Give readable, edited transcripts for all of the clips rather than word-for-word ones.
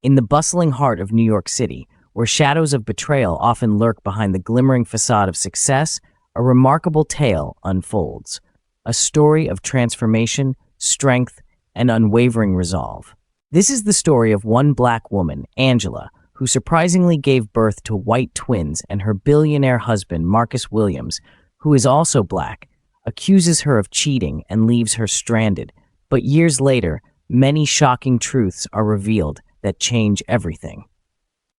In the bustling heart of New York City, where shadows of betrayal often lurk behind the glimmering facade of success, a remarkable tale unfolds. A story of transformation, strength, and unwavering resolve. This is the story of one black woman, Angela, who surprisingly gave birth to white twins, and her billionaire husband, Marcus Williams, who is also black, accuses her of cheating and leaves her stranded. But years later, many shocking truths are revealed that change everything.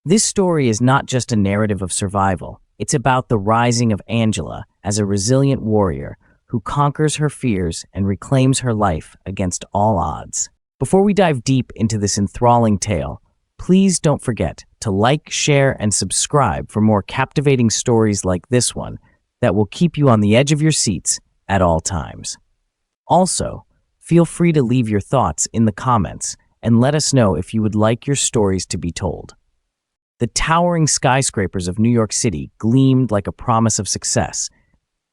This story is not just a narrative of survival. It's about the rising of Angela as a resilient warrior who conquers her fears and reclaims her life against all odds. Before we dive deep into this enthralling tale, please don't forget to like, share, and subscribe for more captivating stories like this one that will keep you on the edge of your seats at all times. Also, feel free to leave your thoughts in the comments and let us know if you would like your stories to be told. The towering skyscrapers of New York City gleamed like a promise of success,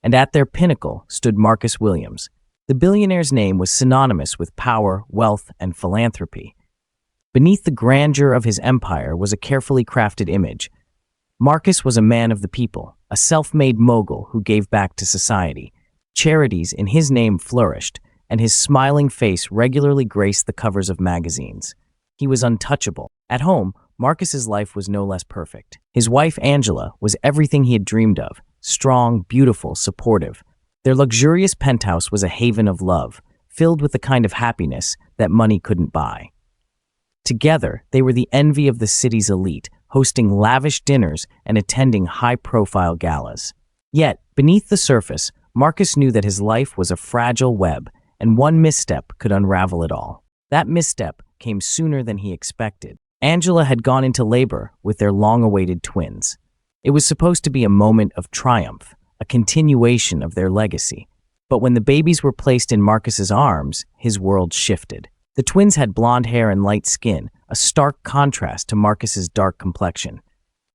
and at their pinnacle stood Marcus Williams. The billionaire's name was synonymous with power, wealth, and philanthropy. Beneath the grandeur of his empire was a carefully crafted image. Marcus was a man of the people, a self-made mogul who gave back to society. Charities in his name flourished, and his smiling face regularly graced the covers of magazines. He was untouchable. At home, Marcus's life was no less perfect. His wife, Angela, was everything he had dreamed of: strong, beautiful, supportive. Their luxurious penthouse was a haven of love, filled with the kind of happiness that money couldn't buy. Together, they were the envy of the city's elite, hosting lavish dinners and attending high-profile galas. Yet, beneath the surface, Marcus knew that his life was a fragile web, and one misstep could unravel it all. That misstep came sooner than he expected. Angela had gone into labor with their long-awaited twins. It was supposed to be a moment of triumph, a continuation of their legacy. But when the babies were placed in Marcus's arms, his world shifted. The twins had blonde hair and light skin, a stark contrast to Marcus's dark complexion.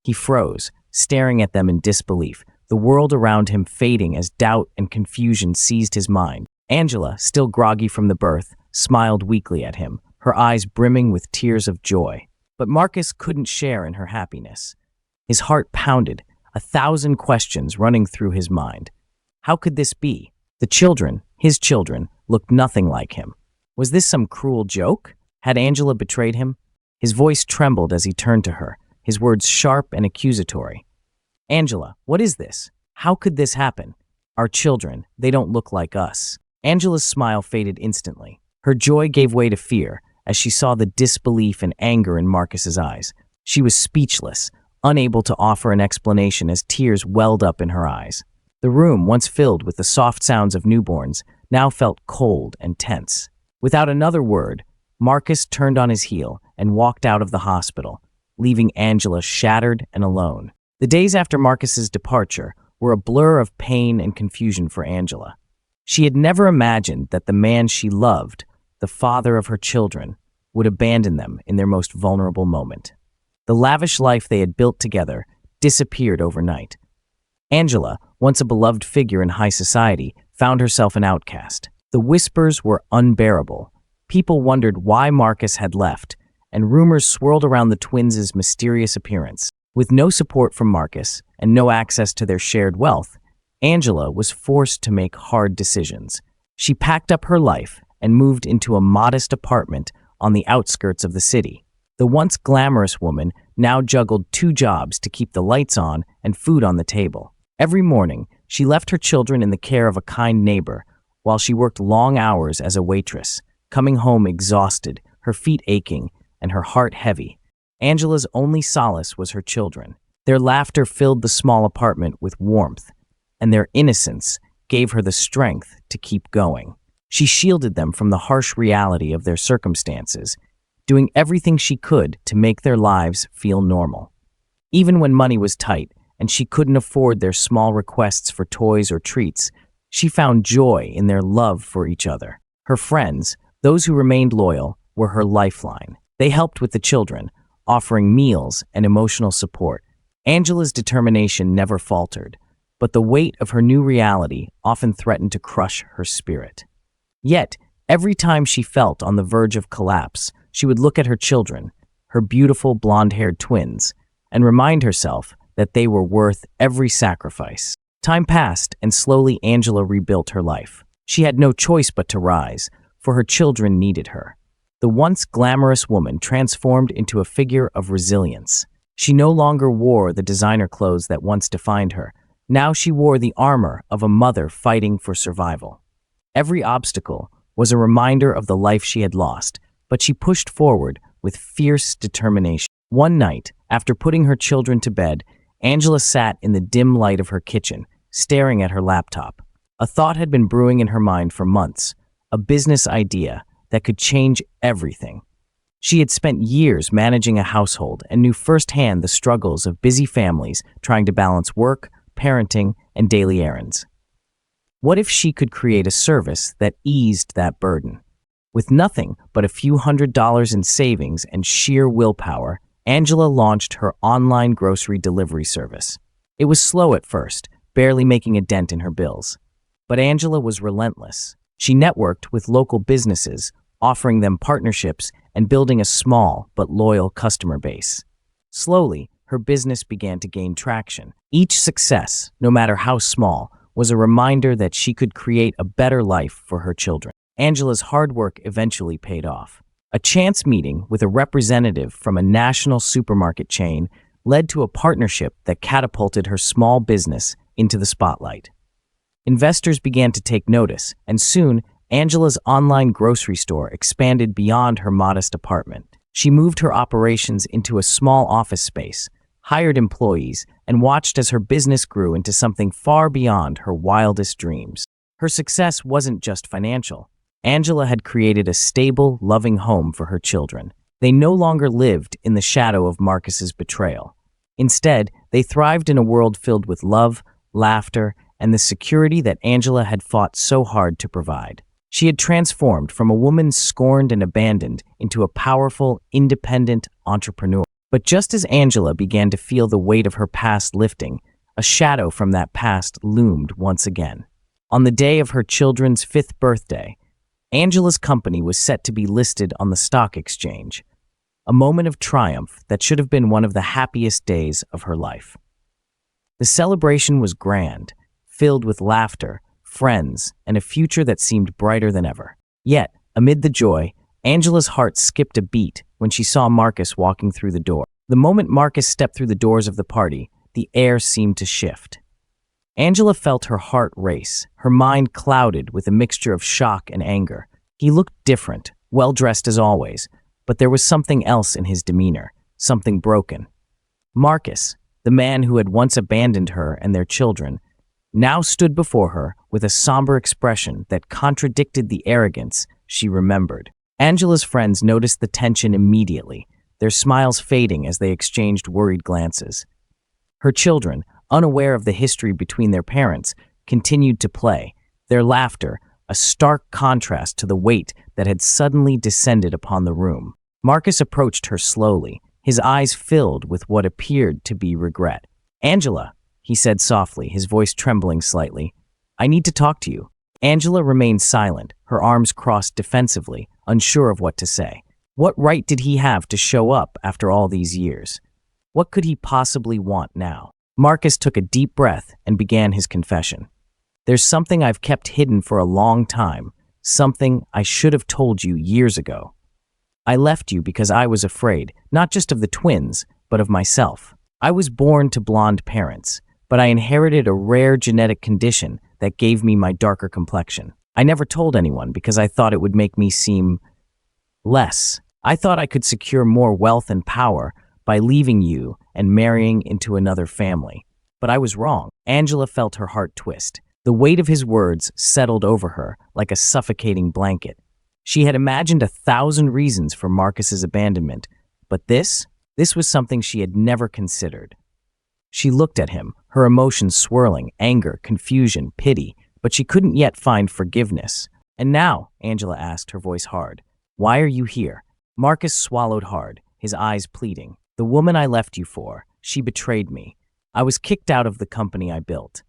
He froze, staring at them in disbelief, the world around him fading as doubt and confusion seized his mind. Angela, still groggy from the birth, smiled weakly at him, her eyes brimming with tears of joy. But Marcus couldn't share in her happiness. His heart pounded, 1,000 questions running through his mind. How could this be? The children, his children, looked nothing like him. Was this some cruel joke? Had Angela betrayed him? His voice trembled as he turned to her, his words sharp and accusatory. Angela, what is this? How could this happen? Our children, they don't look like us. Angela's smile faded instantly. Her joy gave way to fear as she saw the disbelief and anger in Marcus's eyes. She was speechless, unable to offer an explanation as tears welled up in her eyes. The room, once filled with the soft sounds of newborns, now felt cold and tense. Without another word, Marcus turned on his heel and walked out of the hospital, leaving Angela shattered and alone. The days after Marcus's departure were a blur of pain and confusion for Angela. She had never imagined that the man she loved, the father of her children, would abandon them in their most vulnerable moment. The lavish life they had built together disappeared overnight. Angela, once a beloved figure in high society, found herself an outcast. The whispers were unbearable. People wondered why Marcus had left, and rumors swirled around the twins' mysterious appearance. With no support from Marcus and no access to their shared wealth, Angela was forced to make hard decisions. She packed up her life and moved into a modest apartment on the outskirts of the city. The once glamorous woman now juggled 2 jobs to keep the lights on and food on the table. Every morning, she left her children in the care of a kind neighbor while she worked long hours as a waitress, coming home exhausted, her feet aching, and her heart heavy. Angela's only solace was her children. Their laughter filled the small apartment with warmth, and their innocence gave her the strength to keep going. She shielded them from the harsh reality of their circumstances, doing everything she could to make their lives feel normal. Even when money was tight and she couldn't afford their small requests for toys or treats, she found joy in their love for each other. Her friends, those who remained loyal, were her lifeline. They helped with the children, offering meals and emotional support. Angela's determination never faltered, but the weight of her new reality often threatened to crush her spirit. Yet, every time she felt on the verge of collapse, she would look at her children, her beautiful blonde-haired twins, and remind herself that they were worth every sacrifice. Time passed, and slowly Angela rebuilt her life. She had no choice but to rise, for her children needed her. The once glamorous woman transformed into a figure of resilience. She no longer wore the designer clothes that once defined her. Now she wore the armor of a mother fighting for survival. Every obstacle was a reminder of the life she had lost, but she pushed forward with fierce determination. One night, after putting her children to bed, Angela sat in the dim light of her kitchen, staring at her laptop. A thought had been brewing in her mind for months, a business idea that could change everything. She had spent years managing a household and knew firsthand the struggles of busy families trying to balance work, parenting, and daily errands. What if she could create a service that eased that burden? With nothing but a few $100s in savings and sheer willpower, Angela launched her online grocery delivery service. It was slow at first, barely making a dent in her bills. But Angela was relentless. She networked with local businesses, offering them partnerships and building a small but loyal customer base. Slowly, her business began to gain traction. Each success, no matter how small, was a reminder that she could create a better life for her children. Angela's hard work eventually paid off. A chance meeting with a representative from a national supermarket chain led to a partnership that catapulted her small business into the spotlight. Investors began to take notice, and soon, Angela's online grocery store expanded beyond her modest apartment. She moved her operations into a small office space, hired employees, and watched as her business grew into something far beyond her wildest dreams. Her success wasn't just financial. Angela had created a stable, loving home for her children. They no longer lived in the shadow of Marcus's betrayal. Instead, they thrived in a world filled with love, laughter, and the security that Angela had fought so hard to provide. She had transformed from a woman scorned and abandoned into a powerful, independent entrepreneur. But just as Angela began to feel the weight of her past lifting, a shadow from that past loomed once again. On the day of her children's 5th birthday, Angela's company was set to be listed on the stock exchange, a moment of triumph that should have been one of the happiest days of her life. The celebration was grand, filled with laughter, friends, and a future that seemed brighter than ever. Yet, amid the joy, Angela's heart skipped a beat when she saw Marcus walking through the door. The moment Marcus stepped through the doors of the party, the air seemed to shift. Angela felt her heart race, her mind clouded with a mixture of shock and anger. He looked different, well-dressed as always, but there was something else in his demeanor, something broken. Marcus, the man who had once abandoned her and their children, now stood before her with a somber expression that contradicted the arrogance she remembered. Angela's friends noticed the tension immediately, their smiles fading as they exchanged worried glances. Her children, unaware of the history between their parents, continued to play, their laughter a stark contrast to the weight that had suddenly descended upon the room. Marcus approached her slowly, his eyes filled with what appeared to be regret. "Angela," he said softly, his voice trembling slightly, "I need to talk to you." Angela remained silent, her arms crossed defensively, unsure of what to say. What right did he have to show up after all these years? What could he possibly want now? Marcus took a deep breath and began his confession. "There's something I've kept hidden for a long time, something I should have told you years ago. I left you because I was afraid, not just of the twins, but of myself. I was born to blonde parents, but I inherited a rare genetic condition that gave me my darker complexion. I never told anyone because I thought it would make me seem less. I thought I could secure more wealth and power by leaving you and marrying into another family. But I was wrong." Angela felt her heart twist. The weight of his words settled over her like a suffocating blanket. She had imagined 1,000 reasons for Marcus's abandonment, but this was something she had never considered. She looked at him, her emotions swirling, anger, confusion, pity, but she couldn't yet find forgiveness. "And now," Angela asked, her voice hard, "why are you here?" Marcus swallowed hard, his eyes pleading. "The woman I left you for, she betrayed me. I was kicked out of the company I built.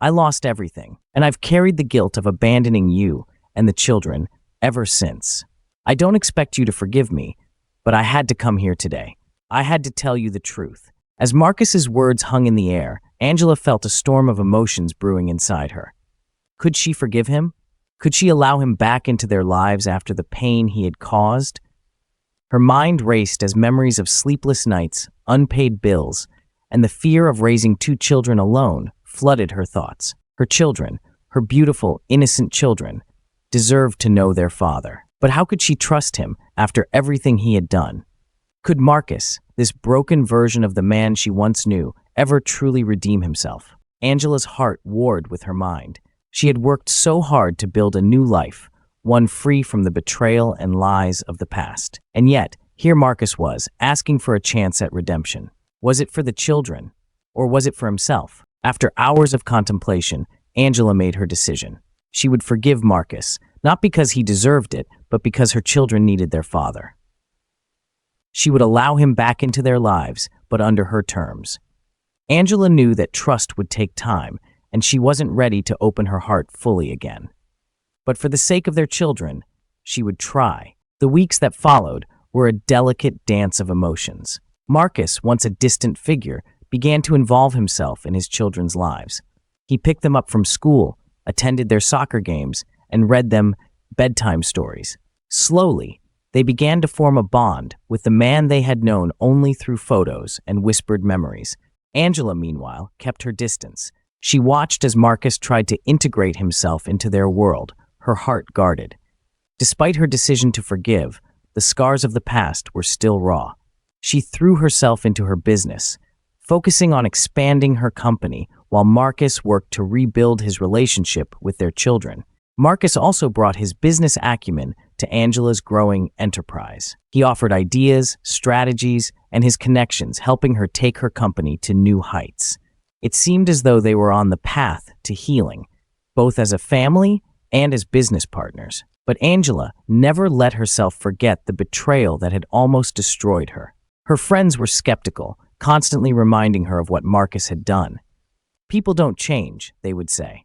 I lost everything, and I've carried the guilt of abandoning you and the children ever since. I don't expect you to forgive me, but I had to come here today. I had to tell you the truth." As Marcus's words hung in the air, Angela felt a storm of emotions brewing inside her. Could she forgive him? Could she allow him back into their lives after the pain he had caused? Her mind raced as memories of sleepless nights, unpaid bills, and the fear of raising 2 children alone flooded her thoughts. Her children, her beautiful, innocent children, deserved to know their father. But how could she trust him after everything he had done? Could Marcus, this broken version of the man she once knew, ever truly redeem himself? Angela's heart warred with her mind. She had worked so hard to build a new life, one free from the betrayal and lies of the past. And yet, here Marcus was, asking for a chance at redemption. Was it for the children, or was it for himself? After hours of contemplation, Angela made her decision. She would forgive Marcus, not because he deserved it, but because her children needed their father. She would allow him back into their lives, but under her terms. Angela knew that trust would take time, and she wasn't ready to open her heart fully again. But for the sake of their children, she would try. The weeks that followed were a delicate dance of emotions. Marcus, once a distant figure, began to involve himself in his children's lives. He picked them up from school, attended their soccer games, and read them bedtime stories. Slowly, they began to form a bond with the man they had known only through photos and whispered memories. Angela, meanwhile, kept her distance. She watched as Marcus tried to integrate himself into their world, her heart guarded. Despite her decision to forgive, the scars of the past were still raw. She threw herself into her business, focusing on expanding her company while Marcus worked to rebuild his relationship with their children. Marcus also brought his business acumen to Angela's growing enterprise. He offered ideas, strategies, and his connections, helping her take her company to new heights. It seemed as though they were on the path to healing, both as a family and as business partners. But Angela never let herself forget the betrayal that had almost destroyed her. Her friends were skeptical, constantly reminding her of what Marcus had done. "People don't change," they would say.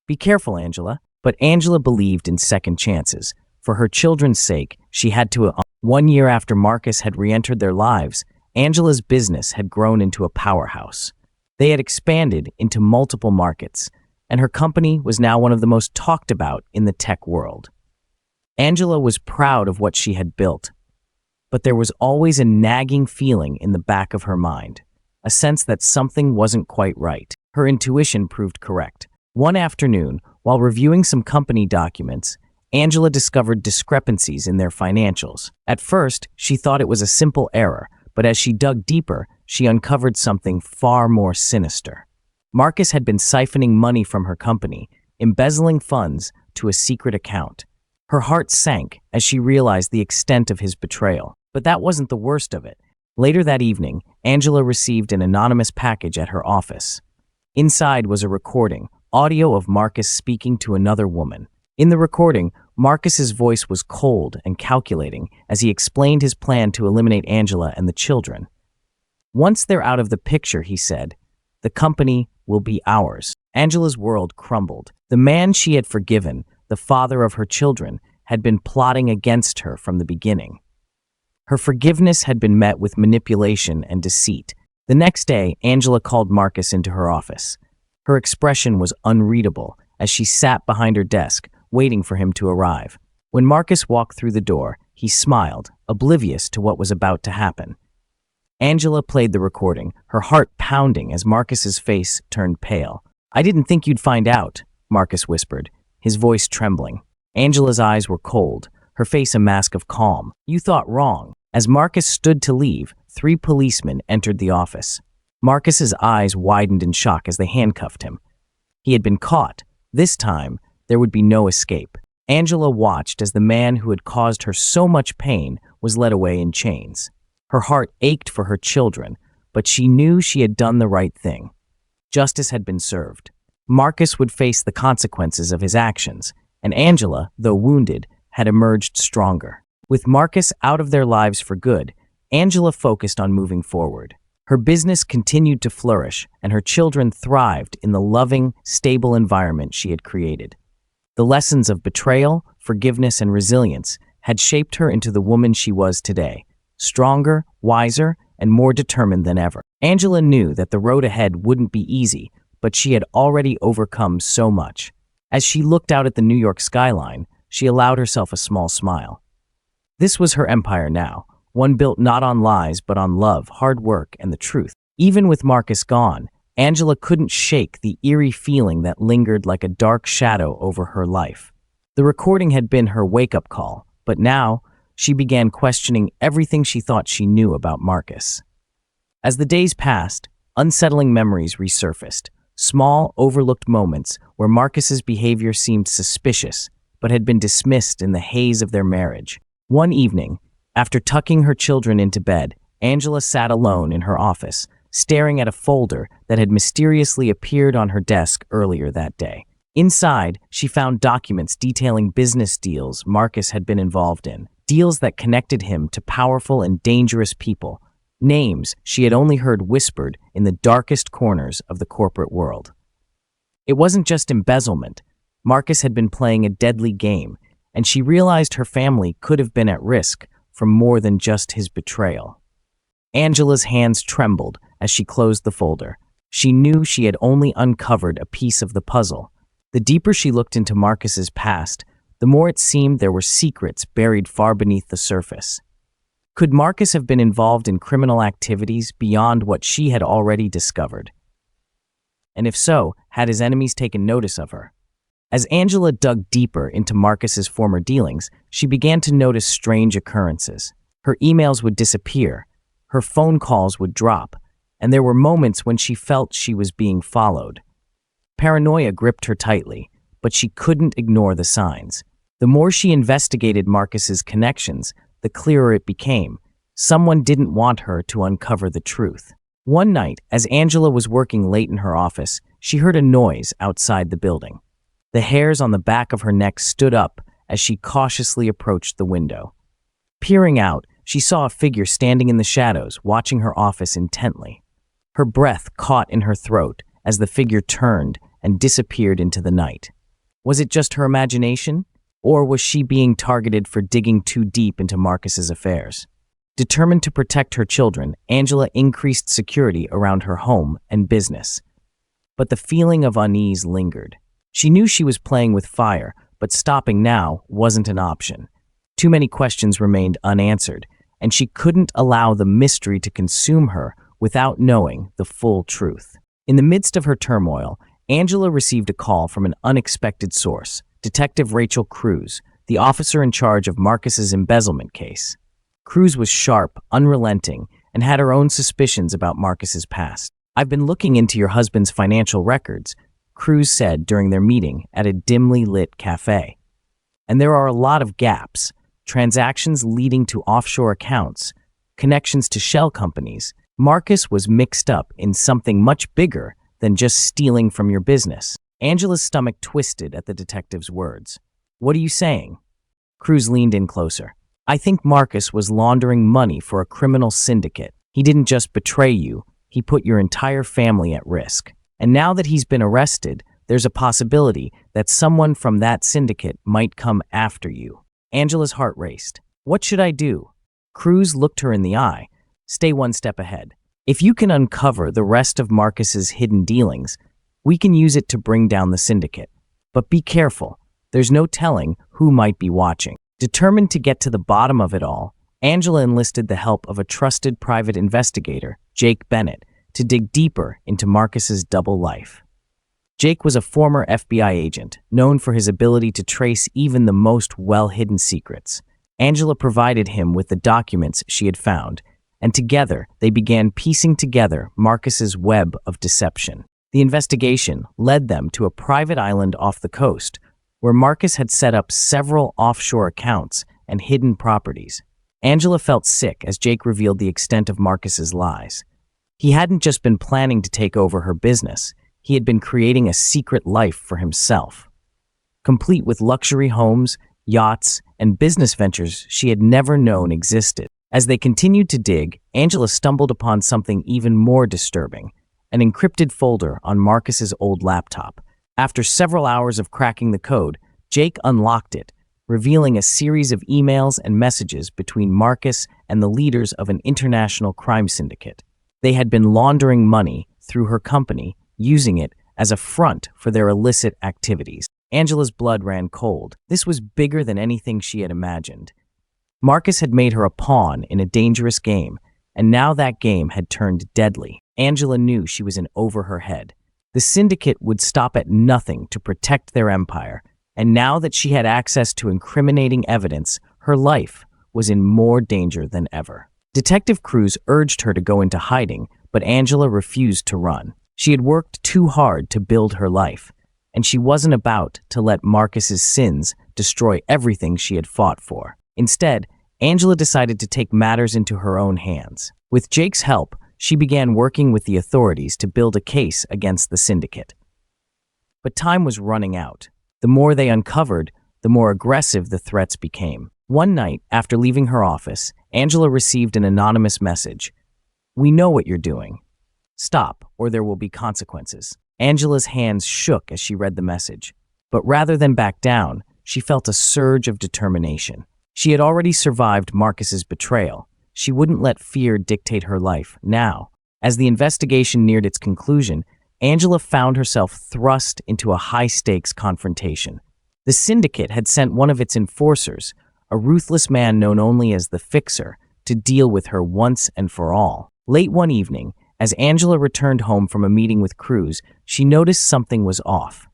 "Be careful, Angela." But Angela believed in second chances. For her children's sake, she had to. 1 year after Marcus had re-entered their lives, Angela's business had grown into a powerhouse. They had expanded into multiple markets, and her company was now one of the most talked about in the tech world. Angela was proud of what she had built, but there was always a nagging feeling in the back of her mind, a sense that something wasn't quite right. Her intuition proved correct. One afternoon, while reviewing some company documents, Angela discovered discrepancies in their financials. At first, she thought it was a simple error, but as she dug deeper, she uncovered something far more sinister. Marcus had been siphoning money from her company, embezzling funds to a secret account. Her heart sank as she realized the extent of his betrayal. But that wasn't the worst of it. Later that evening, Angela received an anonymous package at her office. Inside was a recording, audio of Marcus speaking to another woman. In the recording, Marcus's voice was cold and calculating as he explained his plan to eliminate Angela and the children. "Once they're out of the picture," he said, "the company will be ours." Angela's world crumbled. The man she had forgiven, the father of her children, had been plotting against her from the beginning. Her forgiveness had been met with manipulation and deceit. The next day, Angela called Marcus into her office. Her expression was unreadable as she sat behind her desk, waiting for him to arrive. When Marcus walked through the door, he smiled, oblivious to what was about to happen. Angela played the recording, her heart pounding as Marcus's face turned pale. "I didn't think you'd find out," Marcus whispered, his voice trembling. Angela's eyes were cold, her face a mask of calm. "You thought wrong." As Marcus stood to leave, 3 policemen entered the office. Marcus's eyes widened in shock as they handcuffed him. He had been caught. This time, there would be no escape. Angela watched as the man who had caused her so much pain was led away in chains. Her heart ached for her children, but she knew she had done the right thing. Justice had been served. Marcus would face the consequences of his actions, and Angela, though wounded, had emerged stronger. With Marcus out of their lives for good, Angela focused on moving forward. Her business continued to flourish, and her children thrived in the loving, stable environment she had created. The lessons of betrayal, forgiveness, and resilience had shaped her into the woman she was today, stronger, wiser, and more determined than ever. Angela knew that the road ahead wouldn't be easy, but she had already overcome so much. As she looked out at the New York skyline, she allowed herself a small smile. This was her empire now, one built not on lies but on love, hard work, and the truth. Even with Marcus gone, Angela couldn't shake the eerie feeling that lingered like a dark shadow over her life. The recording had been her wake-up call, but now she began questioning everything she thought she knew about Marcus. As the days passed, unsettling memories resurfaced, small, overlooked moments where Marcus's behavior seemed suspicious but had been dismissed in the haze of their marriage. One evening, after tucking her children into bed, Angela sat alone in her office, staring at a folder that had mysteriously appeared on her desk earlier that day. Inside, she found documents detailing business deals Marcus had been involved in, deals that connected him to powerful and dangerous people, names she had only heard whispered in the darkest corners of the corporate world. It wasn't just embezzlement. Marcus had been playing a deadly game, and she realized her family could have been at risk from more than just his betrayal. Angela's hands trembled as she closed the folder. She knew she had only uncovered a piece of the puzzle. The deeper she looked into Marcus's past, the more it seemed there were secrets buried far beneath the surface. Could Marcus have been involved in criminal activities beyond what she had already discovered? And if so, had his enemies taken notice of her? As Angela dug deeper into Marcus's former dealings, she began to notice strange occurrences. Her emails would disappear, her phone calls would drop, and there were moments when she felt she was being followed. Paranoia gripped her tightly, but she couldn't ignore the signs. The more she investigated Marcus's connections, the clearer it became. Someone didn't want her to uncover the truth. One night, as Angela was working late in her office, she heard a noise outside the building. The hairs on the back of her neck stood up as she cautiously approached the window. Peering out, she saw a figure standing in the shadows, watching her office intently. Her breath caught in her throat as the figure turned and disappeared into the night. Was it just her imagination? Or was she being targeted for digging too deep into Marcus's affairs? Determined to protect her children, Angela increased security around her home and business. But the feeling of unease lingered. She knew she was playing with fire, but stopping now wasn't an option. Too many questions remained unanswered, and she couldn't allow the mystery to consume her without knowing the full truth. In the midst of her turmoil, Angela received a call from an unexpected source, Detective Rachel Cruz, the officer in charge of Marcus's embezzlement case. Cruz was sharp, unrelenting, and had her own suspicions about Marcus's past. "I've been looking into your husband's financial records," Cruz said during their meeting at a dimly lit cafe. "And there are a lot of gaps, transactions leading to offshore accounts, connections to shell companies. Marcus was mixed up in something much bigger than just stealing from your business." Angela's stomach twisted at the detective's words. "What are you saying?" Cruz leaned in closer. "I think Marcus was laundering money for a criminal syndicate. He didn't just betray you, he put your entire family at risk. And now that he's been arrested, there's a possibility that someone from that syndicate might come after you." Angela's heart raced. "What should I do?" Cruz looked her in the eye. "Stay one step ahead. If you can uncover the rest of Marcus's hidden dealings, we can use it to bring down the syndicate. But be careful. There's no telling who might be watching." Determined to get to the bottom of it all, Angela enlisted the help of a trusted private investigator, Jake Bennett, to dig deeper into Marcus's double life. Jake was a former FBI agent, known for his ability to trace even the most well-hidden secrets. Angela provided him with the documents she had found, and together they began piecing together Marcus's web of deception. The investigation led them to a private island off the coast, where Marcus had set up several offshore accounts and hidden properties. Angela felt sick as Jake revealed the extent of Marcus's lies. He hadn't just been planning to take over her business, he had been creating a secret life for himself, complete with luxury homes, yachts, and business ventures she had never known existed. As they continued to dig, Angela stumbled upon something even more disturbing, an encrypted folder on Marcus's old laptop. After several hours of cracking the code, Jake unlocked it, revealing a series of emails and messages between Marcus and the leaders of an international crime syndicate. They had been laundering money through her company, using it as a front for their illicit activities. Angela's blood ran cold. This was bigger than anything she had imagined. Marcus had made her a pawn in a dangerous game, and now that game had turned deadly. Angela knew she was in over her head. The syndicate would stop at nothing to protect their empire, and now that she had access to incriminating evidence, her life was in more danger than ever. Detective Cruz urged her to go into hiding, but Angela refused to run. She had worked too hard to build her life, and she wasn't about to let Marcus's sins destroy everything she had fought for. Instead, Angela decided to take matters into her own hands. With Jake's help, she began working with the authorities to build a case against the syndicate. But time was running out. The more they uncovered, the more aggressive the threats became. One night, after leaving her office, Angela received an anonymous message. "We know what you're doing. Stop, or there will be consequences." Angela's hands shook as she read the message. But rather than back down, she felt a surge of determination. She had already survived Marcus's betrayal. She wouldn't let fear dictate her life now. As the investigation neared its conclusion, Angela found herself thrust into a high-stakes confrontation. The syndicate had sent one of its enforcers, a ruthless man known only as the Fixer, to deal with her once and for all. Late one evening, as Angela returned home from a meeting with Cruz, she noticed something was off.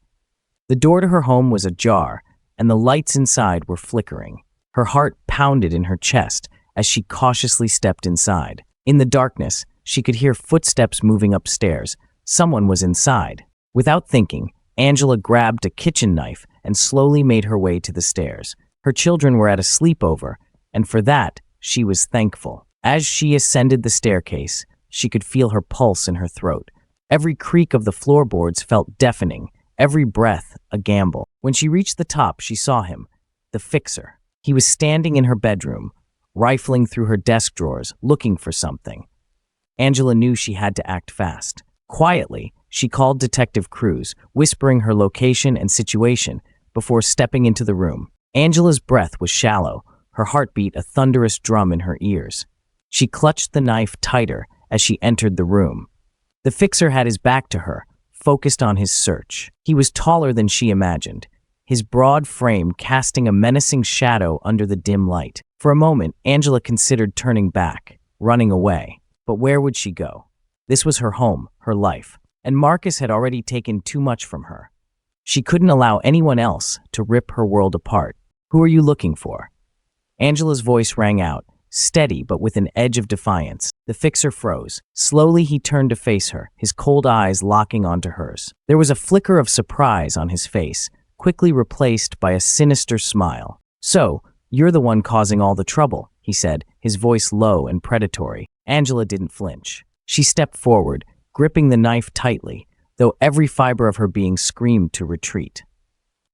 The door to her home was ajar, and the lights inside were flickering. Her heart pounded in her chest as she cautiously stepped inside. In the darkness, she could hear footsteps moving upstairs. Someone was inside. Without thinking, Angela grabbed a kitchen knife and slowly made her way to the stairs. Her children were at a sleepover, and for that, she was thankful. As she ascended the staircase, she could feel her pulse in her throat. Every creak of the floorboards felt deafening, every breath a gamble. When she reached the top, she saw him, the Fixer. He was standing in her bedroom, rifling through her desk drawers, looking for something. Angela knew she had to act fast. Quietly, she called Detective Cruz, whispering her location and situation before stepping into the room. Angela's breath was shallow, her heartbeat a thunderous drum in her ears. She clutched the knife tighter as she entered the room. The Fixer had his back to her, focused on his search. He was taller than she imagined, his broad frame casting a menacing shadow under the dim light. For a moment, Angela considered turning back, running away. But where would she go? This was her home, her life, and Marcus had already taken too much from her. She couldn't allow anyone else to rip her world apart. "Who are you looking for?" Angela's voice rang out, steady but with an edge of defiance. The Fixer froze. Slowly he turned to face her, his cold eyes locking onto hers. There was a flicker of surprise on his face, quickly replaced by a sinister smile. "So, you're the one causing all the trouble," he said, his voice low and predatory. Angela didn't flinch. She stepped forward, gripping the knife tightly, though every fiber of her being screamed to retreat.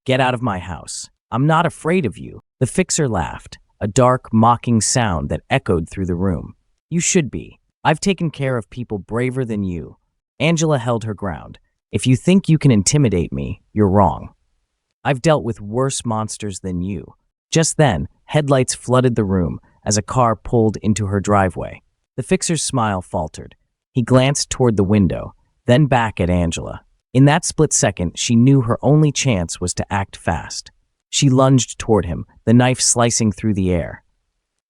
"Get out of my house. I'm not afraid of you." The Fixer laughed, a dark, mocking sound that echoed through the room. "You should be. I've taken care of people braver than you." Angela held her ground. "If you think you can intimidate me, you're wrong. I've dealt with worse monsters than you." Just then, headlights flooded the room as a car pulled into her driveway. The Fixer's smile faltered. He glanced toward the window, then back at Angela. In that split second, she knew her only chance was to act fast. She lunged toward him, the knife slicing through the air.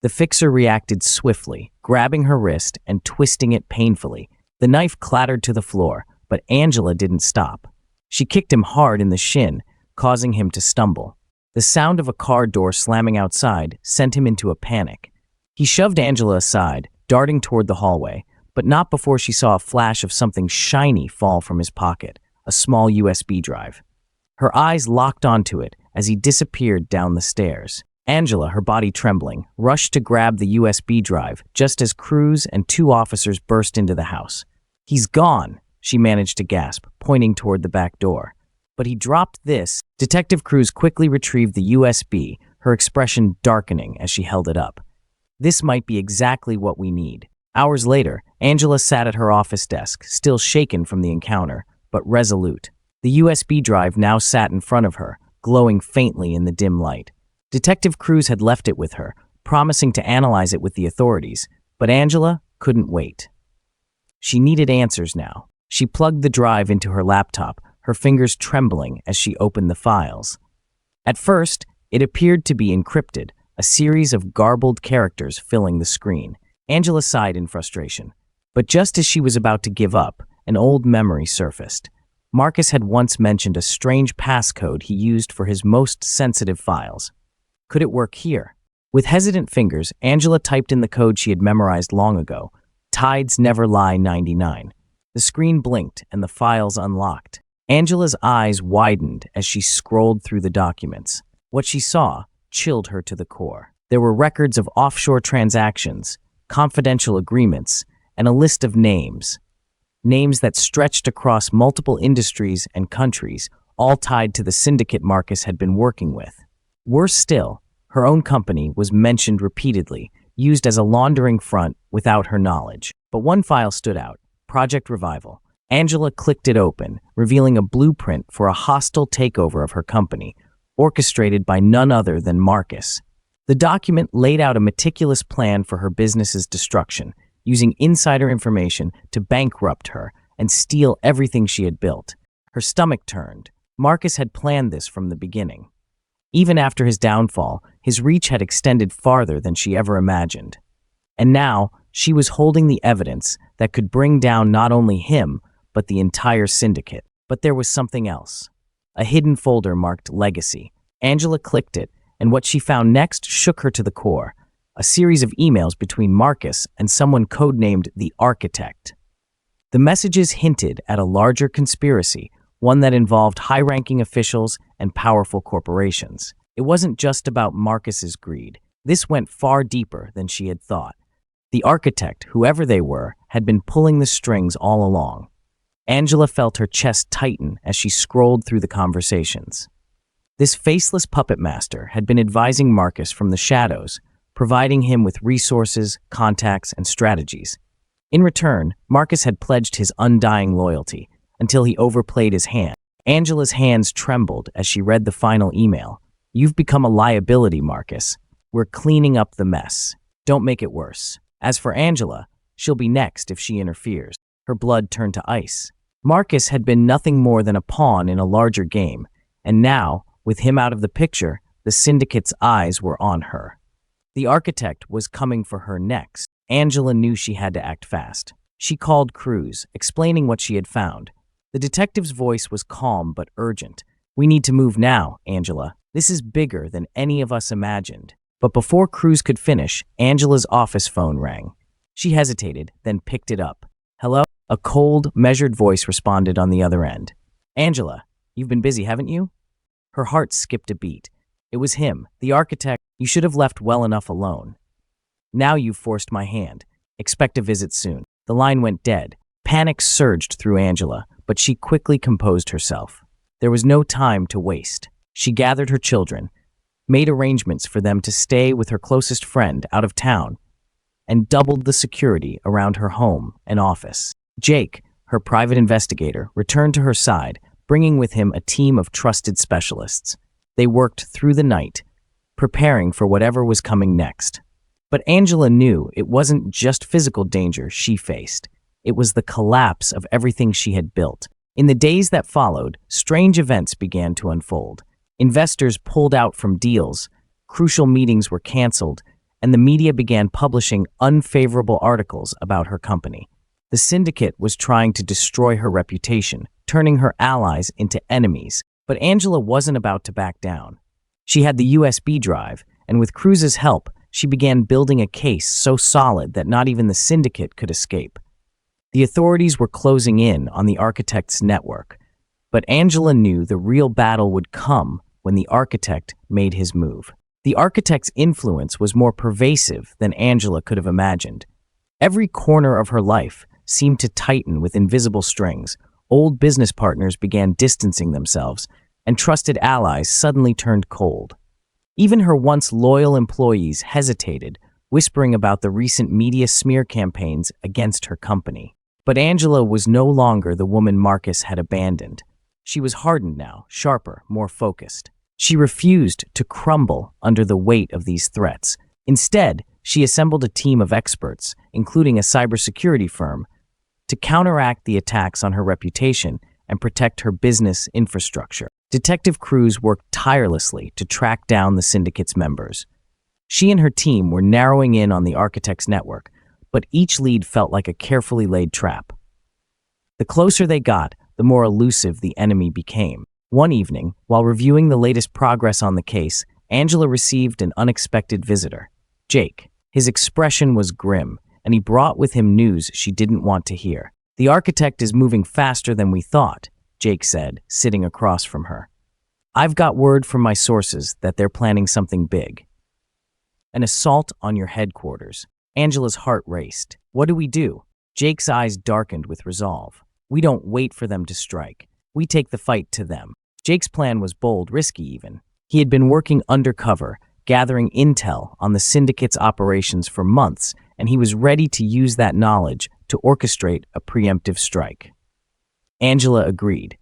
The Fixer reacted swiftly, grabbing her wrist and twisting it painfully. The knife clattered to the floor, but Angela didn't stop. She kicked him hard in the shin, causing him to stumble. The sound of a car door slamming outside sent him into a panic. He shoved Angela aside, darting toward the hallway, but not before she saw a flash of something shiny fall from his pocket, a small USB drive. Her eyes locked onto it as he disappeared down the stairs. Angela, her body trembling, rushed to grab the USB drive just as Cruz and two officers burst into the house. "He's gone," she managed to gasp, pointing toward the back door. "But he dropped this." Detective Cruz quickly retrieved the USB, her expression darkening as she held it up. "This might be exactly what we need." Hours later, Angela sat at her office desk, still shaken from the encounter, but resolute. The USB drive now sat in front of her, glowing faintly in the dim light. Detective Cruz had left it with her, promising to analyze it with the authorities, but Angela couldn't wait. She needed answers now. She plugged the drive into her laptop, her fingers trembling as she opened the files. At first, it appeared to be encrypted, a series of garbled characters filling the screen. Angela sighed in frustration. But just as she was about to give up, an old memory surfaced. Marcus had once mentioned a strange passcode he used for his most sensitive files. Could it work here? With hesitant fingers, Angela typed in the code she had memorized long ago, Tides Never Lie 99. The screen blinked and the files unlocked. Angela's eyes widened as she scrolled through the documents. What she saw chilled her to the core. There were records of offshore transactions, confidential agreements, and a list of names. Names that stretched across multiple industries and countries, all tied to the syndicate Marcus had been working with. Worse still, her own company was mentioned repeatedly, used as a laundering front without her knowledge. But one file stood out, Project Revival. Angela clicked it open, revealing a blueprint for a hostile takeover of her company, orchestrated by none other than Marcus. The document laid out a meticulous plan for her business's destruction, using insider information to bankrupt her and steal everything she had built. Her stomach turned. Marcus had planned this from the beginning. Even after his downfall, his reach had extended farther than she ever imagined. And now, she was holding the evidence that could bring down not only him, but the entire syndicate. But there was something else. A hidden folder marked Legacy. Angela clicked it, and what she found next shook her to the core. A series of emails between Marcus and someone codenamed the Architect. The messages hinted at a larger conspiracy, one that involved high-ranking officials and powerful corporations. It wasn't just about Marcus's greed. This went far deeper than she had thought. The Architect, whoever they were, had been pulling the strings all along. Angela felt her chest tighten as she scrolled through the conversations. This faceless puppet master had been advising Marcus from the shadows, providing him with resources, contacts, and strategies. In return, Marcus had pledged his undying loyalty until he overplayed his hand. Angela's hands trembled as she read the final email. You've become a liability, Marcus. We're cleaning up the mess. Don't make it worse. As for Angela, she'll be next if she interferes. Her blood turned to ice. Marcus had been nothing more than a pawn in a larger game, and now, with him out of the picture, the syndicate's eyes were on her. The Architect was coming for her next. Angela knew she had to act fast. She called Cruz, explaining what she had found. The detective's voice was calm but urgent. We need to move now, Angela. This is bigger than any of us imagined. But before Cruz could finish, Angela's office phone rang. She hesitated, then picked it up. Hello? A cold, measured voice responded on the other end. Angela, you've been busy, haven't you? Her heart skipped a beat. It was him, the Architect. You should have left well enough alone. Now you've forced my hand. Expect a visit soon. The line went dead. Panic surged through Angela, but she quickly composed herself. There was no time to waste. She gathered her children, made arrangements for them to stay with her closest friend out of town, and doubled the security around her home and office. Jake, her private investigator, returned to her side, bringing with him a team of trusted specialists. They worked through the night, preparing for whatever was coming next. But Angela knew it wasn't just physical danger she faced. It was the collapse of everything she had built. In the days that followed, strange events began to unfold. Investors pulled out from deals, crucial meetings were canceled, and the media began publishing unfavorable articles about her company. The syndicate was trying to destroy her reputation, turning her allies into enemies. But Angela wasn't about to back down. She had the USB drive, and with Cruz's help, she began building a case so solid that not even the syndicate could escape. The authorities were closing in on the Architect's network, but Angela knew the real battle would come when the Architect made his move. The Architect's influence was more pervasive than Angela could have imagined. Every corner of her life seemed to tighten with invisible strings. Old business partners began distancing themselves, and trusted allies suddenly turned cold. Even her once loyal employees hesitated, whispering about the recent media smear campaigns against her company. But Angela was no longer the woman Marcus had abandoned. She was hardened now, sharper, more focused. She refused to crumble under the weight of these threats. Instead, she assembled a team of experts, including a cybersecurity firm, to counteract the attacks on her reputation and protect her business infrastructure. Detective Cruz worked tirelessly to track down the syndicate's members. She and her team were narrowing in on the architect's network, but each lead felt like a carefully laid trap. The closer they got, the more elusive the enemy became. One evening, while reviewing the latest progress on the case, Angela received an unexpected visitor, Jake. His expression was grim, and he brought with him news she didn't want to hear. "The architect is moving faster than we thought," Jake said, sitting across from her. "I've got word from my sources that they're planning something big. An assault on your headquarters." Angela's heart raced. "What do we do?" Jake's eyes darkened with resolve. "We don't wait for them to strike. We take the fight to them." Jake's plan was bold, risky even. He had been working undercover, gathering intel on the syndicate's operations for months, and he was ready to use that knowledge to orchestrate a preemptive strike. Angela agreed.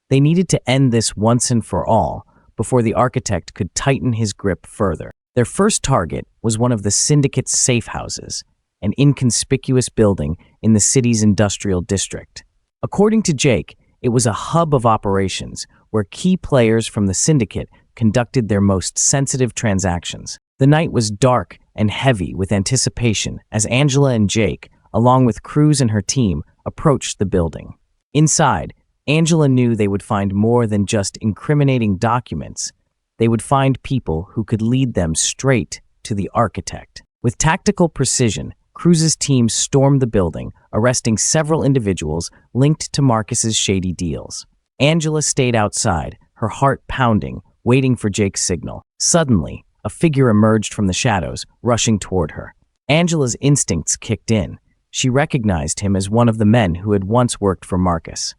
They needed to end this once and for all before the architect could tighten his grip further. Their first target was one of the syndicate's safe houses, an inconspicuous building in the city's industrial district. According to Jake, it was a hub of operations where key players from the syndicate conducted their most sensitive transactions. The night was dark and heavy with anticipation as Angela and Jake, along with Cruz and her team, approached the building. Inside, Angela knew they would find more than just incriminating documents. They would find people who could lead them straight to the architect. With tactical precision, Cruz's team stormed the building, arresting several individuals linked to Marcus's shady deals. Angela stayed outside, her heart pounding, waiting for Jake's signal. Suddenly, a figure emerged from the shadows, rushing toward her. Angela's instincts kicked in. She recognized him as one of the men who had once worked for Marcus.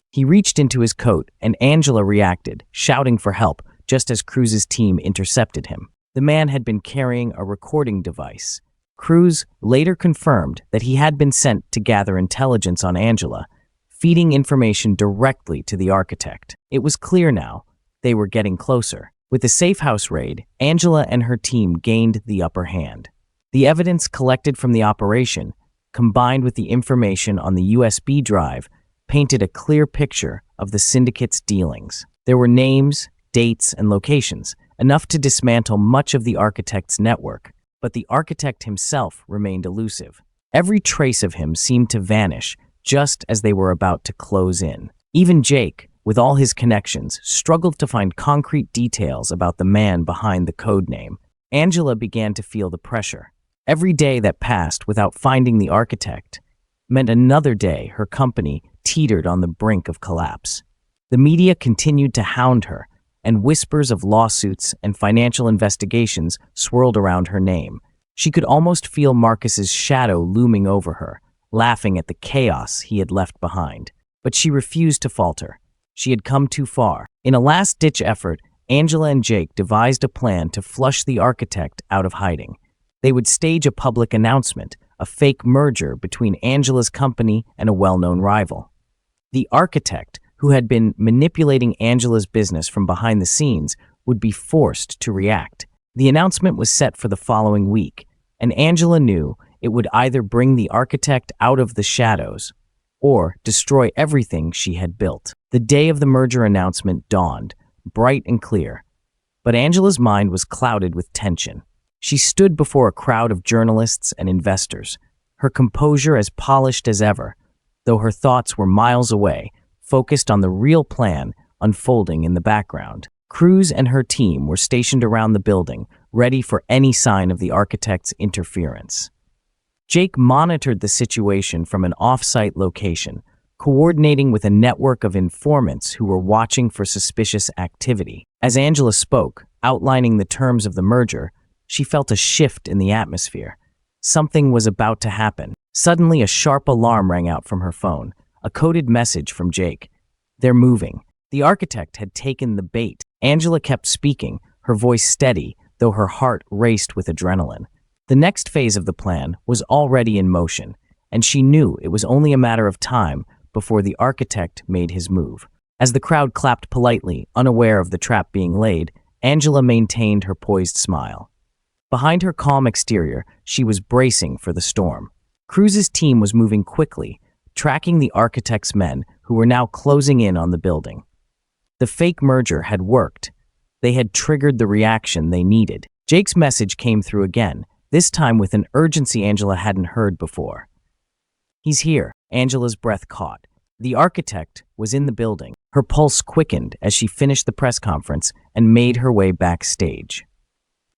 He reached into his coat, and Angela reacted, shouting for help, just as Cruz's team intercepted him. The man had been carrying a recording device. Cruz later confirmed that he had been sent to gather intelligence on Angela, feeding information directly to the architect. It was clear now they were getting closer. With the safe house raid, Angela and her team gained the upper hand. The evidence collected from the operation, combined with the information on the USB drive, painted a clear picture of the syndicate's dealings. There were names, dates, and locations, enough to dismantle much of the architect's network, but the architect himself remained elusive. Every trace of him seemed to vanish just as they were about to close in. Even Jake, with all his connections, struggled to find concrete details about the man behind the code name. Angela began to feel the pressure. Every day that passed without finding the architect meant another day her company teetered on the brink of collapse. The media continued to hound her, and whispers of lawsuits and financial investigations swirled around her name. She could almost feel Marcus's shadow looming over her, laughing at the chaos he had left behind. But she refused to falter. She had come too far. In a last-ditch effort, Angela and Jake devised a plan to flush the architect out of hiding. They would stage a public announcement, a fake merger between Angela's company and a well-known rival. The architect, who had been manipulating Angela's business from behind the scenes, would be forced to react. The announcement was set for the following week, and Angela knew it would either bring the architect out of the shadows or destroy everything she had built. The day of the merger announcement dawned, bright and clear, but Angela's mind was clouded with tension. She stood before a crowd of journalists and investors, her composure as polished as ever, though her thoughts were miles away, focused on the real plan unfolding in the background. Cruz and her team were stationed around the building, ready for any sign of the architect's interference. Jake monitored the situation from an off-site location, coordinating with a network of informants who were watching for suspicious activity. As Angela spoke, outlining the terms of the merger, she felt a shift in the atmosphere. Something was about to happen. Suddenly, a sharp alarm rang out from her phone, a coded message from Jake. "They're moving." The architect had taken the bait. Angela kept speaking, her voice steady, though her heart raced with adrenaline. The next phase of the plan was already in motion, and she knew it was only a matter of time before the architect made his move. As the crowd clapped politely, unaware of the trap being laid, Angela maintained her poised smile. Behind her calm exterior, she was bracing for the storm. Cruz's team was moving quickly, tracking the architect's men who were now closing in on the building. The fake merger had worked. They had triggered the reaction they needed. Jake's message came through again, this time with an urgency Angela hadn't heard before. "He's here." Angela's breath caught. The architect was in the building. Her pulse quickened as she finished the press conference and made her way backstage.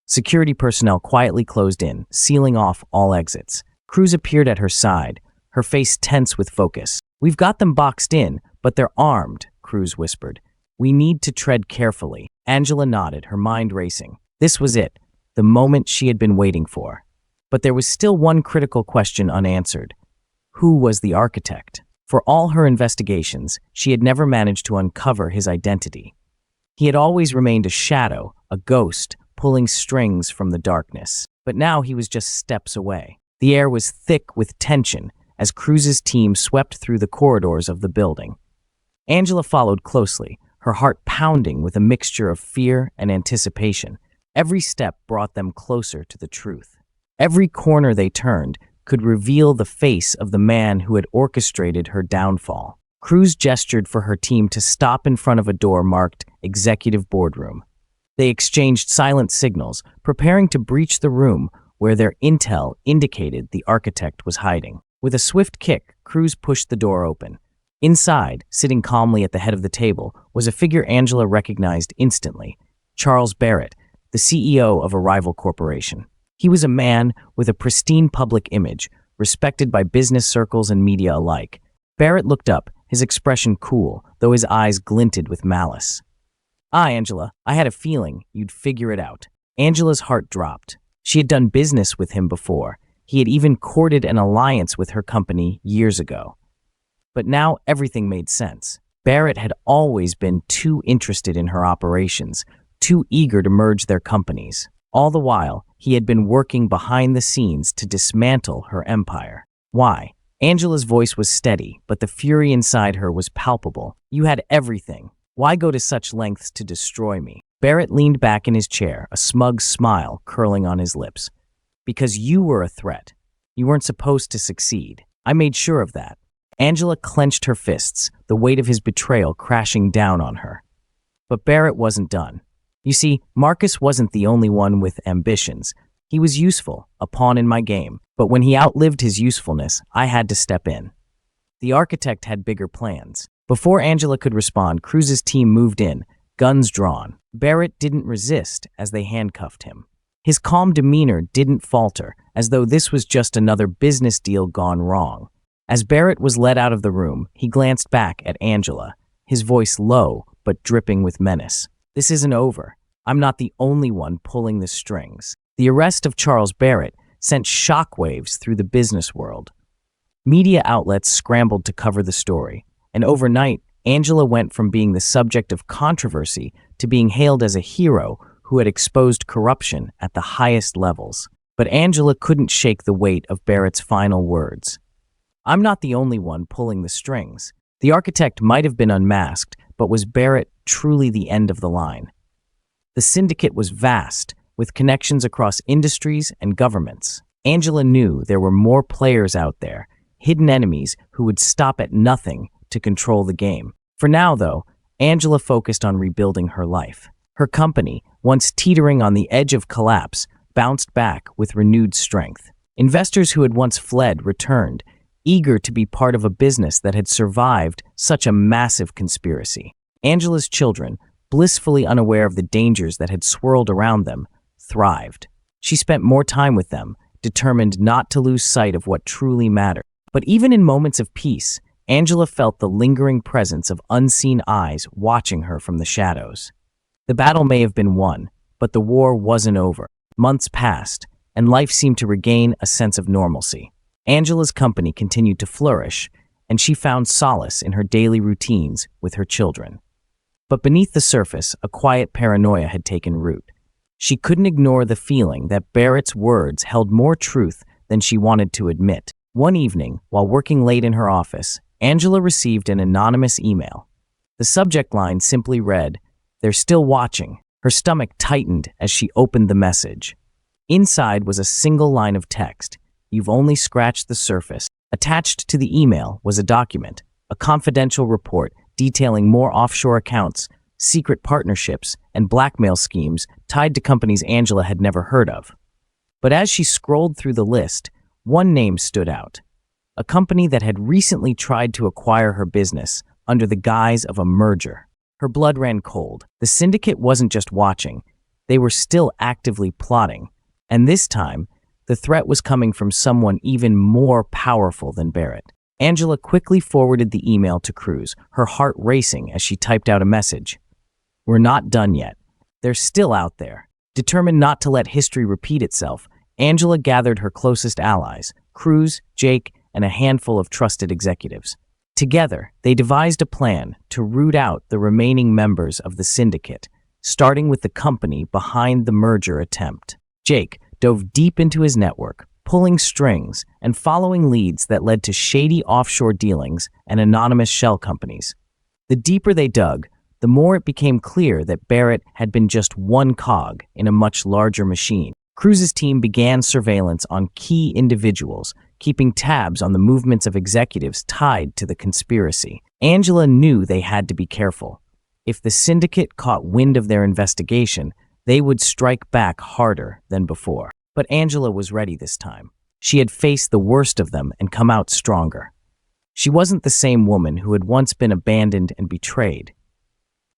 Security personnel quietly closed in, sealing off all exits. Cruz appeared at her side, her face tense with focus. "We've got them boxed in, but they're armed," Cruz whispered. "We need to tread carefully." Angela nodded, her mind racing. This was it, the moment she had been waiting for. But there was still one critical question unanswered. Who was the architect? For all her investigations, she had never managed to uncover his identity. He had always remained a shadow, a ghost, pulling strings from the darkness. But now he was just steps away. The air was thick with tension as Cruz's team swept through the corridors of the building. Angela followed closely, her heart pounding with a mixture of fear and anticipation. Every step brought them closer to the truth. Every corner they turned could reveal the face of the man who had orchestrated her downfall. Cruz gestured for her team to stop in front of a door marked Executive Boardroom. They exchanged silent signals, preparing to breach the room where their intel indicated the architect was hiding. With a swift kick, Cruz pushed the door open. Inside, sitting calmly at the head of the table, was a figure Angela recognized instantly: Charles Barrett, the CEO of a rival corporation. He was a man with a pristine public image, respected by business circles and media alike. Barrett looked up, his expression cool, though his eyes glinted with malice. "Ah, Angela, I had a feeling you'd figure it out." Angela's heart dropped. She had done business with him before. He had even courted an alliance with her company years ago. But now everything made sense. Barrett had always been too interested in her operations, too eager to merge their companies. All the while, he had been working behind the scenes to dismantle her empire. Why? Angela's voice was steady, but the fury inside her was palpable. "You had everything. Why go to such lengths to destroy me?" Barrett leaned back in his chair, a smug smile curling on his lips. "Because you were a threat. You weren't supposed to succeed. I made sure of that." Angela clenched her fists, the weight of his betrayal crashing down on her. But Barrett wasn't done. You see, Marcus wasn't the only one with ambitions. He was useful, a pawn in my game, but when he outlived his usefulness, I had to step in. The architect had bigger plans. Before Angela could respond, Cruz's team moved in, guns drawn. Barrett didn't resist as they handcuffed him. His calm demeanor didn't falter, as though this was just another business deal gone wrong. As Barrett was led out of the room, he glanced back at Angela, his voice low but dripping with menace. "This isn't over. I'm not the only one pulling the strings." The arrest of Charles Barrett sent shockwaves through the business world. Media outlets scrambled to cover the story, and overnight, Angela went from being the subject of controversy to being hailed as a hero who had exposed corruption at the highest levels. But Angela couldn't shake the weight of Barrett's final words. "I'm not the only one pulling the strings." The architect might have been unmasked, but was Barrett truly the end of the line? The syndicate was vast, with connections across industries and governments. Angela knew there were more players out there, hidden enemies who would stop at nothing to control the game. For now, though, Angela focused on rebuilding her life. Her company, once teetering on the edge of collapse, bounced back with renewed strength. Investors who had once fled returned, eager to be part of a business that had survived such a massive conspiracy. Angela's children, blissfully unaware of the dangers that had swirled around them, thrived. She spent more time with them, determined not to lose sight of what truly mattered. But even in moments of peace, Angela felt the lingering presence of unseen eyes watching her from the shadows. The battle may have been won, but the war wasn't over. Months passed, and life seemed to regain a sense of normalcy. Angela's company continued to flourish, and she found solace in her daily routines with her children. But beneath the surface, a quiet paranoia had taken root. She couldn't ignore the feeling that Barrett's words held more truth than she wanted to admit. One evening, while working late in her office, Angela received an anonymous email. The subject line simply read, "They're still watching." Her stomach tightened as she opened the message. Inside was a single line of text. "You've only scratched the surface." Attached to the email was a document, a confidential report detailing more offshore accounts, secret partnerships, and blackmail schemes tied to companies Angela had never heard of. But as she scrolled through the list, one name stood out. A company that had recently tried to acquire her business under the guise of a merger. Her blood ran cold. The syndicate wasn't just watching, they were still actively plotting. And this time, the threat was coming from someone even more powerful than Barrett. Angela quickly forwarded the email to Cruz, her heart racing as she typed out a message. "We're not done yet. They're still out there." Determined not to let history repeat itself, Angela gathered her closest allies, Cruz, Jake, and a handful of trusted executives. Together, they devised a plan to root out the remaining members of the syndicate, starting with the company behind the merger attempt. Jake dove deep into his network, pulling strings and following leads that led to shady offshore dealings and anonymous shell companies. The deeper they dug, the more it became clear that Barrett had been just one cog in a much larger machine. Cruz's team began surveillance on key individuals, keeping tabs on the movements of executives tied to the conspiracy. Angela knew they had to be careful. If the syndicate caught wind of their investigation, they would strike back harder than before. But Angela was ready this time. She had faced the worst of them and come out stronger. She wasn't the same woman who had once been abandoned and betrayed.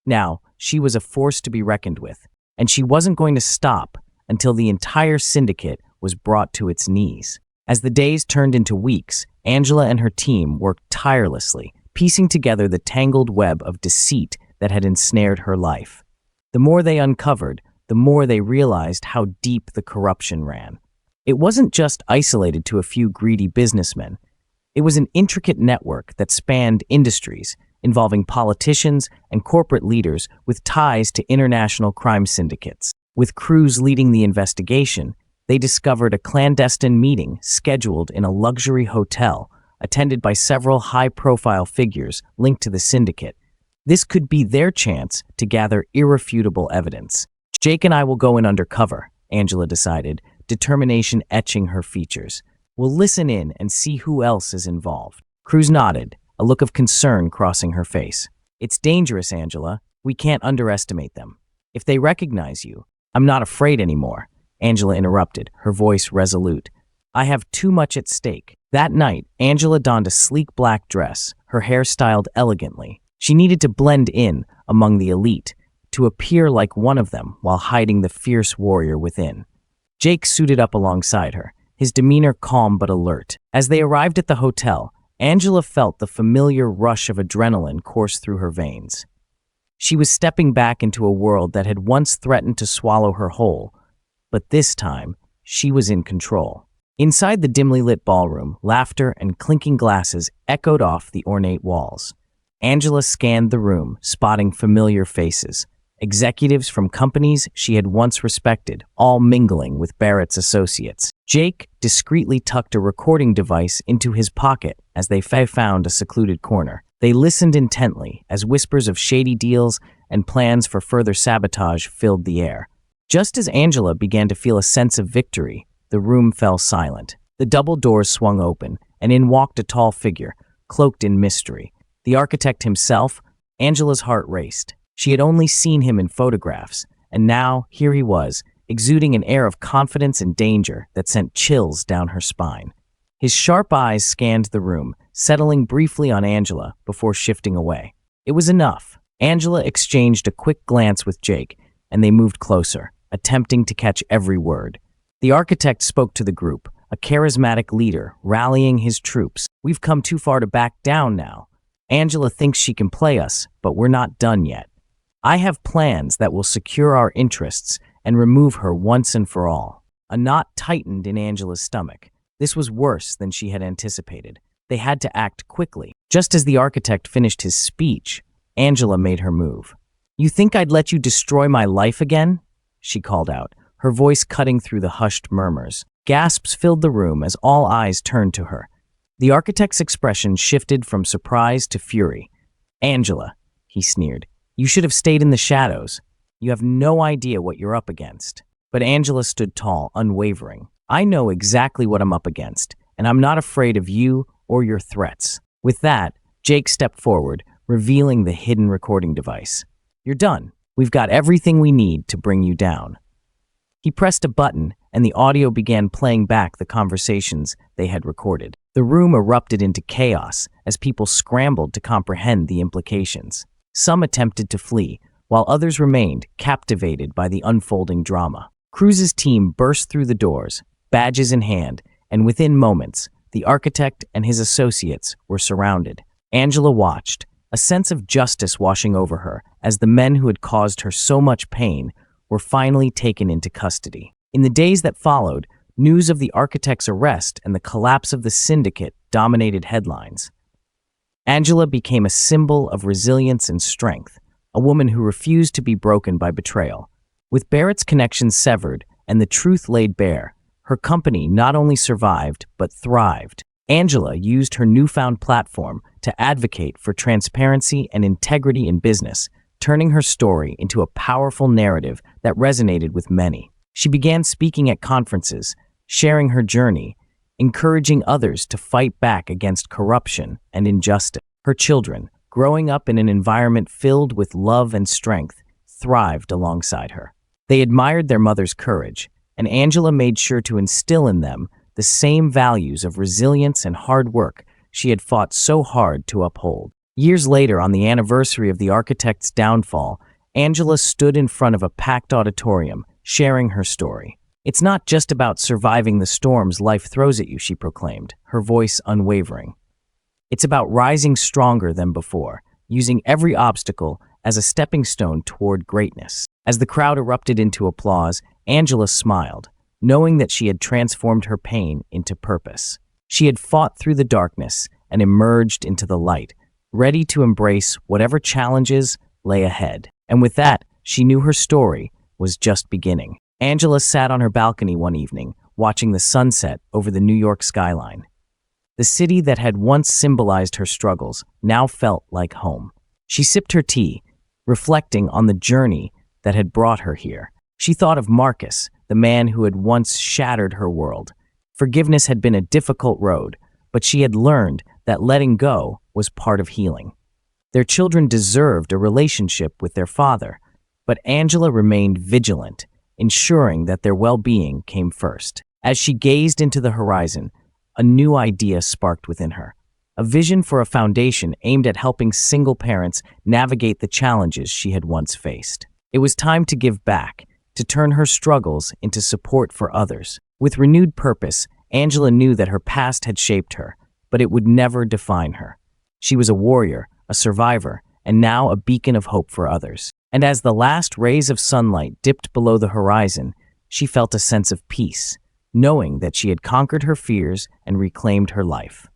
Now, she was a force to be reckoned with, and she wasn't going to stop until the entire syndicate was brought to its knees. As the days turned into weeks, Angela and her team worked tirelessly, piecing together the tangled web of deceit that had ensnared her life. The more they uncovered, the more they realized how deep the corruption ran. It wasn't just isolated to a few greedy businessmen. It was an intricate network that spanned industries, involving politicians and corporate leaders with ties to international crime syndicates. With Cruz leading the investigation, they discovered a clandestine meeting scheduled in a luxury hotel, attended by several high-profile figures linked to the syndicate. This could be their chance to gather irrefutable evidence. "Jake and I will go in undercover," Angela decided, determination etching her features. "We'll listen in and see who else is involved." Cruz nodded, a look of concern crossing her face. "It's dangerous, Angela. We can't underestimate them. If they recognize you—" "I'm not afraid anymore," Angela interrupted, her voice resolute. "I have too much at stake." That night, Angela donned a sleek black dress, her hair styled elegantly. She needed to blend in among the elite, to appear like one of them while hiding the fierce warrior within. Jake suited up alongside her, his demeanor calm but alert. As they arrived at the hotel, Angela felt the familiar rush of adrenaline course through her veins. She was stepping back into a world that had once threatened to swallow her whole, but this time, she was in control. Inside the dimly lit ballroom, laughter and clinking glasses echoed off the ornate walls. Angela scanned the room, spotting familiar faces. Executives from companies she had once respected, all mingling with Barrett's associates. Jake discreetly tucked a recording device into his pocket as they found a secluded corner. They listened intently as whispers of shady deals and plans for further sabotage filled the air. Just as Angela began to feel a sense of victory, the room fell silent. The double doors swung open, and in walked a tall figure, cloaked in mystery. The architect himself. Angela's heart raced. She had only seen him in photographs, and now here he was, exuding an air of confidence and danger that sent chills down her spine. His sharp eyes scanned the room, settling briefly on Angela before shifting away. It was enough. Angela exchanged a quick glance with Jake, and they moved closer, attempting to catch every word. The architect spoke to the group, a charismatic leader rallying his troops. "We've come too far to back down now. Angela thinks she can play us, but we're not done yet. I have plans that will secure our interests and remove her once and for all." A knot tightened in Angela's stomach. This was worse than she had anticipated. They had to act quickly. Just as the architect finished his speech, Angela made her move. "You think I'd let you destroy my life again?" she called out, her voice cutting through the hushed murmurs. Gasps filled the room as all eyes turned to her. The architect's expression shifted from surprise to fury. "Angela," he sneered. "You should have stayed in the shadows. You have no idea what you're up against." But Angela stood tall, unwavering. "I know exactly what I'm up against, and I'm not afraid of you or your threats." With that, Jake stepped forward, revealing the hidden recording device. "You're done. We've got everything we need to bring you down." He pressed a button, and the audio began playing back the conversations they had recorded. The room erupted into chaos as people scrambled to comprehend the implications. Some attempted to flee, while others remained captivated by the unfolding drama. Cruz's team burst through the doors, badges in hand, and within moments, the architect and his associates were surrounded. Angela watched, a sense of justice washing over her as the men who had caused her so much pain were finally taken into custody. In the days that followed, news of the architect's arrest and the collapse of the syndicate dominated headlines. Angela became a symbol of resilience and strength, a woman who refused to be broken by betrayal. With Barrett's connections severed and the truth laid bare, her company not only survived but thrived. Angela used her newfound platform to advocate for transparency and integrity in business, turning her story into a powerful narrative that resonated with many. She began speaking at conferences, sharing her journey, encouraging others to fight back against corruption and injustice. Her children, growing up in an environment filled with love and strength, thrived alongside her. They admired their mother's courage, and Angela made sure to instill in them the same values of resilience and hard work she had fought so hard to uphold. Years later, on the anniversary of the architect's downfall, Angela stood in front of a packed auditorium, sharing her story. "It's not just about surviving the storms life throws at you," she proclaimed, her voice unwavering. "It's about rising stronger than before, using every obstacle as a stepping stone toward greatness." As the crowd erupted into applause, Angela smiled, knowing that she had transformed her pain into purpose. She had fought through the darkness and emerged into the light, ready to embrace whatever challenges lay ahead. And with that, she knew her story was just beginning. Angela sat on her balcony one evening, watching the sunset over the New York skyline. The city that had once symbolized her struggles now felt like home. She sipped her tea, reflecting on the journey that had brought her here. She thought of Marcus, the man who had once shattered her world. Forgiveness had been a difficult road, but she had learned that letting go was part of healing. Their children deserved a relationship with their father, but Angela remained vigilant, ensuring that their well-being came first. As she gazed into the horizon, a new idea sparked within her. A vision for a foundation aimed at helping single parents navigate the challenges she had once faced. It was time to give back, to turn her struggles into support for others. With renewed purpose, Angela knew that her past had shaped her, but it would never define her. She was a warrior, a survivor, and now a beacon of hope for others. And as the last rays of sunlight dipped below the horizon, she felt a sense of peace, knowing that she had conquered her fears and reclaimed her life.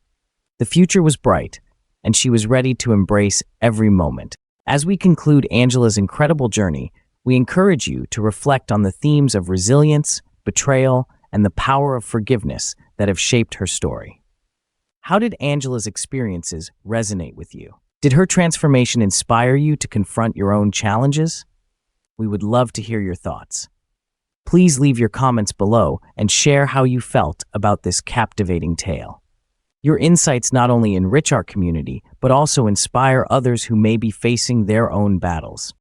The future was bright, and she was ready to embrace every moment. As we conclude Angela's incredible journey, we encourage you to reflect on the themes of resilience, betrayal, and the power of forgiveness that have shaped her story. How did Angela's experiences resonate with you? Did her transformation inspire you to confront your own challenges? We would love to hear your thoughts. Please leave your comments below and share how you felt about this captivating tale. Your insights not only enrich our community, but also inspire others who may be facing their own battles.